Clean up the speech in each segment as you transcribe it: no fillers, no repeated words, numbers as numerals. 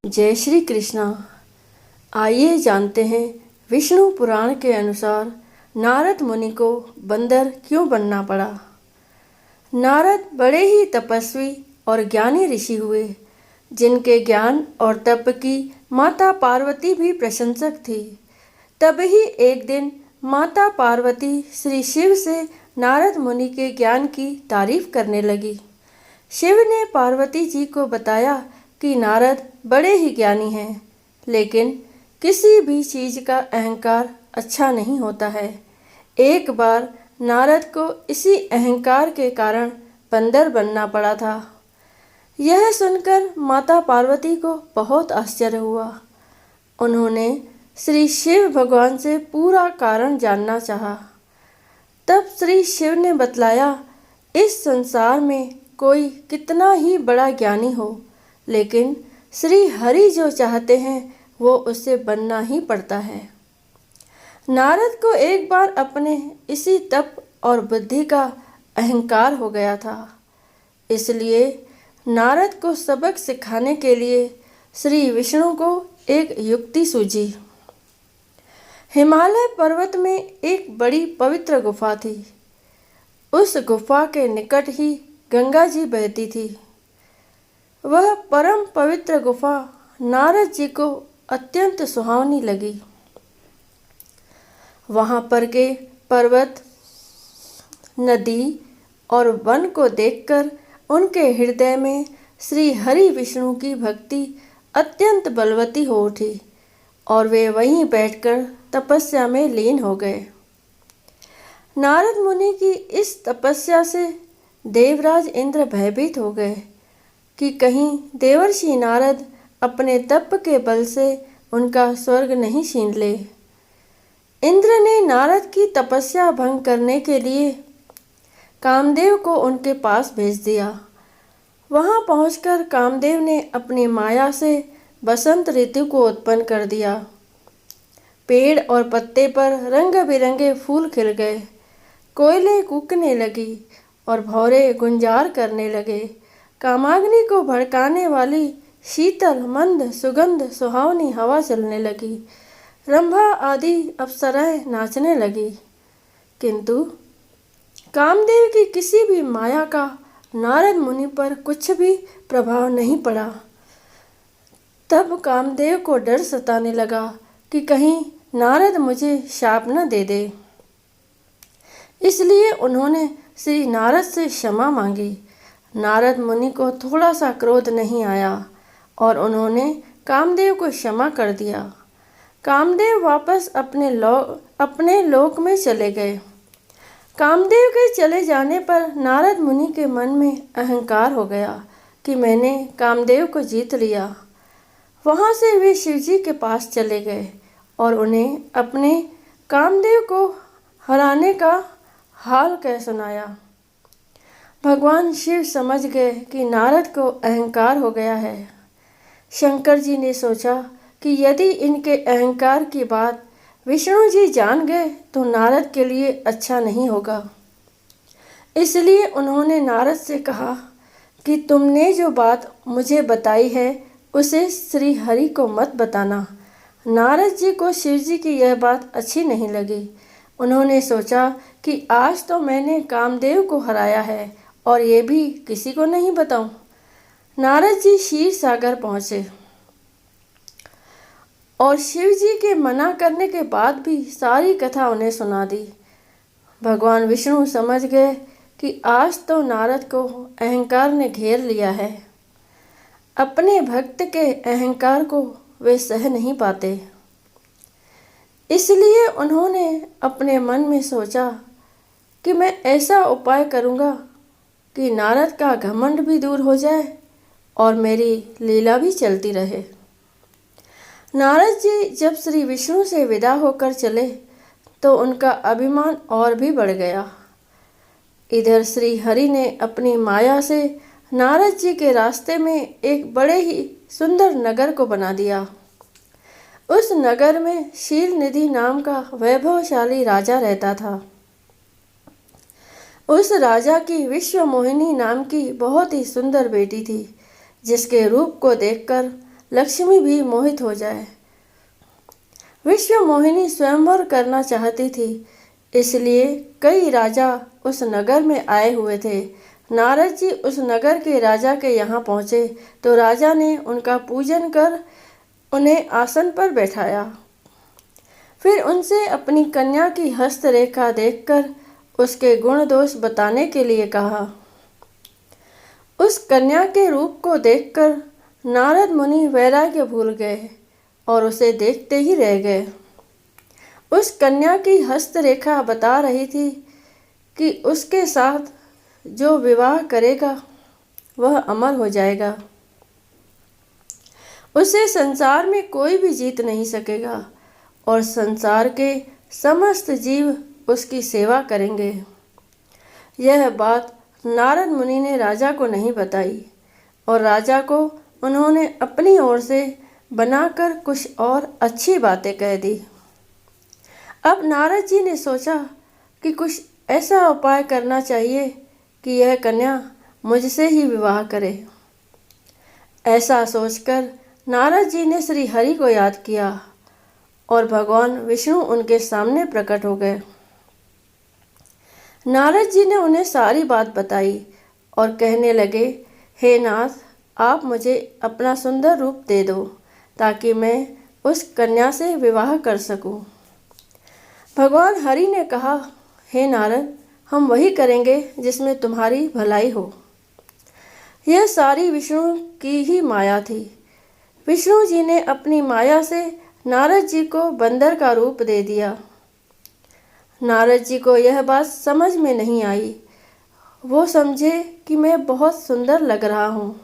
जय श्री कृष्णा। आइए जानते हैं विष्णु पुराण के अनुसार नारद मुनि को बंदर क्यों बनना पड़ा। नारद बड़े ही तपस्वी और ज्ञानी ऋषि हुए, जिनके ज्ञान और तप की माता पार्वती भी प्रशंसक थी। तभी एक दिन माता पार्वती श्री शिव से नारद मुनि के ज्ञान की तारीफ करने लगी। शिव ने पार्वती जी को बताया कि नारद बड़े ही ज्ञानी हैं, लेकिन किसी भी चीज का अहंकार अच्छा नहीं होता है। एक बार नारद को इसी अहंकार के कारण बंदर बनना पड़ा था। यह सुनकर माता पार्वती को बहुत आश्चर्य हुआ। उन्होंने श्री शिव भगवान से पूरा कारण जानना चाहा। तब श्री शिव ने बतलाया, इस संसार में कोई कितना ही बड़ा ज्ञानी हो, लेकिन श्री हरि जो चाहते हैं वो उससे बनना ही पड़ता है। नारद को एक बार अपने इसी तप और बुद्धि का अहंकार हो गया था। इसलिए नारद को सबक सिखाने के लिए श्री विष्णु को एक युक्ति सूझी। हिमालय पर्वत में एक बड़ी पवित्र गुफा थी। उस गुफा के निकट ही गंगा जी बहती थी। वह परम पवित्र गुफा नारद जी को अत्यंत सुहावनी लगी। वहां पर के पर्वत, नदी और वन को देखकर उनके हृदय में श्री हरि विष्णु की भक्ति अत्यंत बलवती हो उठी और वे वहीं बैठकर तपस्या में लीन हो गए। नारद मुनि की इस तपस्या से देवराज इंद्र भयभीत हो गए कि कहीं देवर्षि नारद अपने तप के बल से उनका स्वर्ग नहीं छीन ले। इंद्र ने नारद की तपस्या भंग करने के लिए कामदेव को उनके पास भेज दिया। वहां पहुंचकर कामदेव ने अपनी माया से बसंत ऋतु को उत्पन्न कर दिया। पेड़ और पत्ते पर रंग बिरंगे फूल खिल गए, कोयलें कूकने लगी और भौरे गुंजार करने लगे। कामाग्नि को भड़काने वाली शीतल मंद सुगंध सुहावनी हवा चलने लगी। रंभा आदि अप्सराएं नाचने लगी, किंतु कामदेव की किसी भी माया का नारद मुनि पर कुछ भी प्रभाव नहीं पड़ा। तब कामदेव को डर सताने लगा कि कहीं नारद मुझे शाप न दे दे। इसलिए उन्होंने श्री नारद से क्षमा मांगी। नारद मुनि को थोड़ा सा क्रोध नहीं आया और उन्होंने कामदेव को क्षमा कर दिया। कामदेव वापस अपने लोक में चले गए। कामदेव के चले जाने पर नारद मुनि के मन में अहंकार हो गया कि मैंने कामदेव को जीत लिया। वहां से वे शिवजी के पास चले गए और उन्हें अपने कामदेव को हराने का हाल कह सुनाया। भगवान शिव समझ गए कि नारद को अहंकार हो गया है। शंकर जी ने सोचा कि यदि इनके अहंकार की बात विष्णु जी जान गए तो नारद के लिए अच्छा नहीं होगा। इसलिए उन्होंने नारद से कहा कि तुमने जो बात मुझे बताई है उसे श्री हरि को मत बताना। नारद जी को शिव जी की यह बात अच्छी नहीं लगी। उन्होंने सोचा कि आज तो मैंने कामदेव को हराया है और ये भी किसी को नहीं बताऊं। नारद जी क्षीर सागर पहुंचे और शिव जी के मना करने के बाद भी सारी कथा उन्हें सुना दी। भगवान विष्णु समझ गए कि आज तो नारद को अहंकार ने घेर लिया है। अपने भक्त के अहंकार को वे सह नहीं पाते। इसलिए उन्होंने अपने मन में सोचा कि मैं ऐसा उपाय करूंगा कि नारद का घमंड भी दूर हो जाए और मेरी लीला भी चलती रहे। नारद जी जब श्री विष्णु से विदा होकर चले तो उनका अभिमान और भी बढ़ गया। इधर श्री हरि ने अपनी माया से नारद जी के रास्ते में एक बड़े ही सुंदर नगर को बना दिया। उस नगर में शीलनिधि नाम का वैभवशाली राजा रहता था। उस राजा की विश्व मोहिनी नाम की बहुत ही सुंदर बेटी थी, जिसके रूप को देखकर लक्ष्मी भी मोहित हो जाए। विश्व मोहिनी स्वयंवर करना चाहती थी, इसलिए कई राजा उस नगर में आए हुए थे। नारद जी उस नगर के राजा के यहाँ पहुँचे तो राजा ने उनका पूजन कर उन्हें आसन पर बैठाया। फिर उनसे अपनी कन्या की हस्तरेखा देखकर उसके गुण दोष बताने के लिए कहा। उस कन्या के रूप को देखकर नारद मुनि वैराग्य भूल गए और उसे देखते ही रह गए। उस कन्या की हस्तरेखा बता रही थी कि उसके साथ जो विवाह करेगा वह अमर हो जाएगा। उसे संसार में कोई भी जीत नहीं सकेगा और संसार के समस्त जीव उसकी सेवा करेंगे। यह बात नारद मुनि ने राजा को नहीं बताई और राजा को उन्होंने अपनी ओर से बनाकर कुछ और अच्छी बातें कह दी। अब नारद जी ने सोचा कि कुछ ऐसा उपाय करना चाहिए कि यह कन्या मुझसे ही विवाह करे। ऐसा सोचकर नारद जी ने श्री हरि को याद किया और भगवान विष्णु उनके सामने प्रकट हो गए। नारद जी ने उन्हें सारी बात बताई और कहने लगे, हे नाथ, आप मुझे अपना सुंदर रूप दे दो ताकि मैं उस कन्या से विवाह कर सकूं। भगवान हरि ने कहा, हे नारद, हम वही करेंगे जिसमें तुम्हारी भलाई हो। यह सारी विष्णु की ही माया थी। विष्णु जी ने अपनी माया से नारद जी को बंदर का रूप दे दिया। नारद जी को यह बात समझ में नहीं आई। वो समझे कि मैं बहुत सुंदर लग रहा हूँ।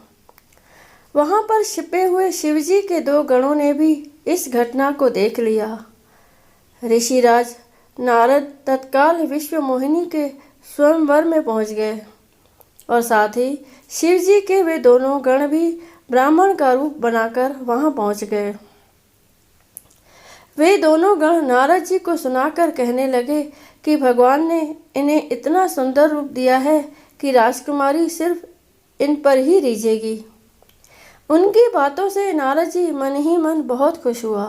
वहाँ पर छिपे हुए शिवजी के 2 गणों ने भी इस घटना को देख लिया। ऋषिराज नारद तत्काल विश्व मोहिनी के स्वयंवर में पहुँच गए और साथ ही शिवजी के वे दोनों गण भी ब्राह्मण का रूप बनाकर वहाँ पहुँच गए। वे दोनों गण नारद जी को सुनाकर कहने लगे कि भगवान ने इन्हें इतना सुंदर रूप दिया है कि राजकुमारी सिर्फ इन पर ही रीझेगी। उनकी बातों से नारद जी मन ही मन बहुत खुश हुआ।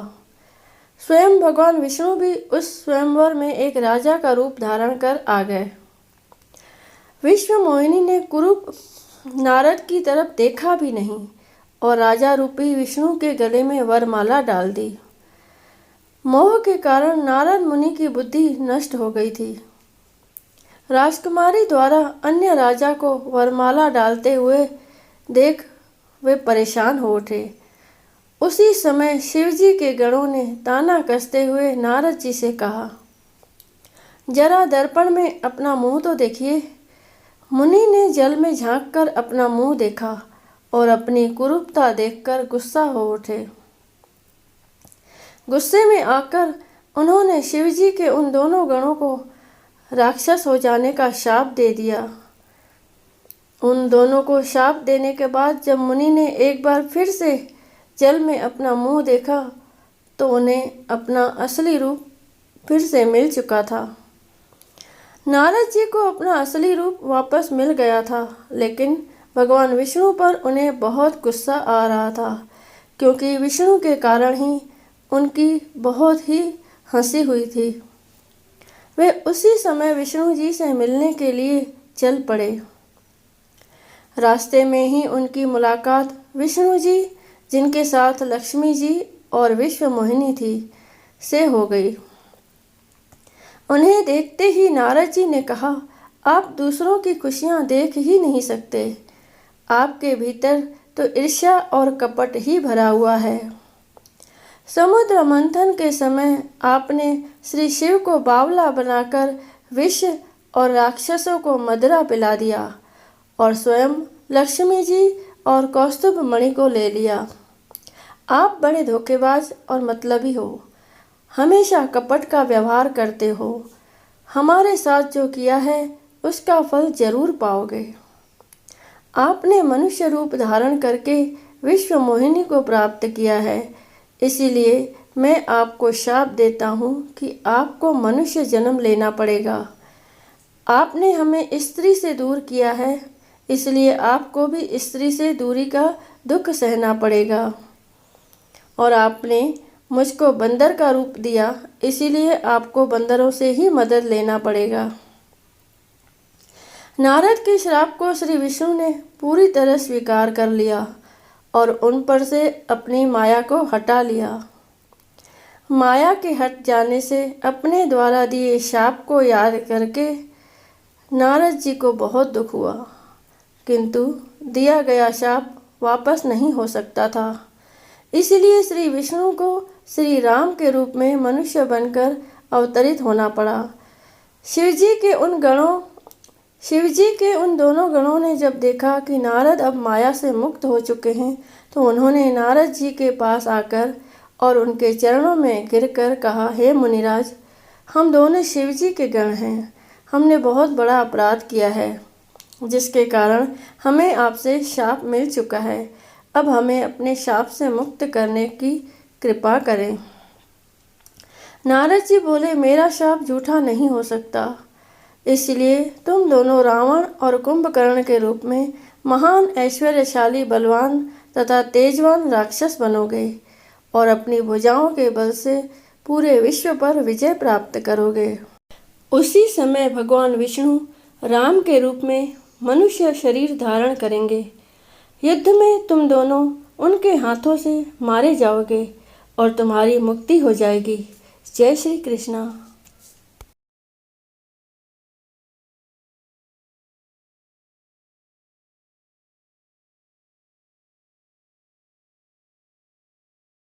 स्वयं भगवान विष्णु भी उस स्वयंवर में एक राजा का रूप धारण कर आ गए। विश्व मोहिनी ने कुरूप नारद की तरफ देखा भी नहीं और राजा रूपी विष्णु के गले में वरमाला डाल दी। मोह के कारण नारद मुनि की बुद्धि नष्ट हो गई थी। राजकुमारी द्वारा अन्य राजा को वरमाला डालते हुए देख वे परेशान हो उठे। उसी समय शिवजी के गणों ने ताना कसते हुए नारद जी से कहा, जरा दर्पण में अपना मुंह तो देखिए। मुनि ने जल में झांककर अपना मुंह देखा और अपनी कुरूपता देखकर गुस्सा हो उठे। गुस्से में आकर उन्होंने शिवजी के उन दोनों गणों को राक्षस हो जाने का शाप दे दिया। उन दोनों को शाप देने के बाद जब मुनि ने एक बार फिर से जल में अपना मुंह देखा तो उन्हें अपना असली रूप फिर से मिल चुका था। नारद जी को अपना असली रूप वापस मिल गया था, लेकिन भगवान विष्णु पर उन्हें बहुत गुस्सा आ रहा था, क्योंकि विष्णु के कारण ही उनकी बहुत ही हंसी हुई थी। वे उसी समय विष्णु जी से मिलने के लिए चल पड़े। रास्ते में ही उनकी मुलाकात विष्णु जी, जिनके साथ लक्ष्मी जी और विश्व मोहिनी थी, से हो गई। उन्हें देखते ही नारद जी ने कहा, आप दूसरों की खुशियां देख ही नहीं सकते। आपके भीतर तो ईर्ष्या और कपट ही भरा हुआ है। समुद्र मंथन के समय आपने श्री शिव को बावला बनाकर विष और राक्षसों को मदिरा पिला दिया और स्वयं लक्ष्मी जी और कौस्तुभ मणि को ले लिया। आप बड़े धोखेबाज और मतलबी हो, हमेशा कपट का व्यवहार करते हो। हमारे साथ जो किया है उसका फल जरूर पाओगे। आपने मनुष्य रूप धारण करके विश्व मोहिनी को प्राप्त किया है, इसीलिए मैं आपको शाप देता हूँ कि आपको मनुष्य जन्म लेना पड़ेगा। आपने हमें स्त्री से दूर किया है, इसलिए आपको भी स्त्री से दूरी का दुख सहना पड़ेगा। और आपने मुझको बंदर का रूप दिया, इसीलिए आपको बंदरों से ही मदद लेना पड़ेगा। नारद के श्राप को श्री विष्णु ने पूरी तरह स्वीकार कर लिया और उन पर से अपनी माया को हटा लिया। माया के हट जाने से अपने द्वारा दिए शाप को याद करके नारद जी को बहुत दुख हुआ, किंतु दिया गया शाप वापस नहीं हो सकता था। इसलिए श्री विष्णु को श्री राम के रूप में मनुष्य बनकर अवतरित होना पड़ा। शिवजी के उन दोनों गणों ने जब देखा कि नारद अब माया से मुक्त हो चुके हैं, तो उन्होंने नारद जी के पास आकर और उनके चरणों में गिरकर कहा, हे मुनिराज, हम दोनों शिवजी के गण हैं। हमने बहुत बड़ा अपराध किया है, जिसके कारण हमें आपसे शाप मिल चुका है। अब हमें अपने शाप से मुक्त करने की कृपा करें। नारद जी बोले, मेरा शाप झूठा नहीं हो सकता, इसलिए तुम दोनों रावण और कुंभकर्ण के रूप में महान ऐश्वर्यशाली, बलवान तथा तेजवान राक्षस बनोगे और अपनी भुजाओं के बल से पूरे विश्व पर विजय प्राप्त करोगे। उसी समय भगवान विष्णु राम के रूप में मनुष्य शरीर धारण करेंगे। युद्ध में तुम दोनों उनके हाथों से मारे जाओगे और तुम्हारी मुक्ति हो जाएगी। जय श्री कृष्णा।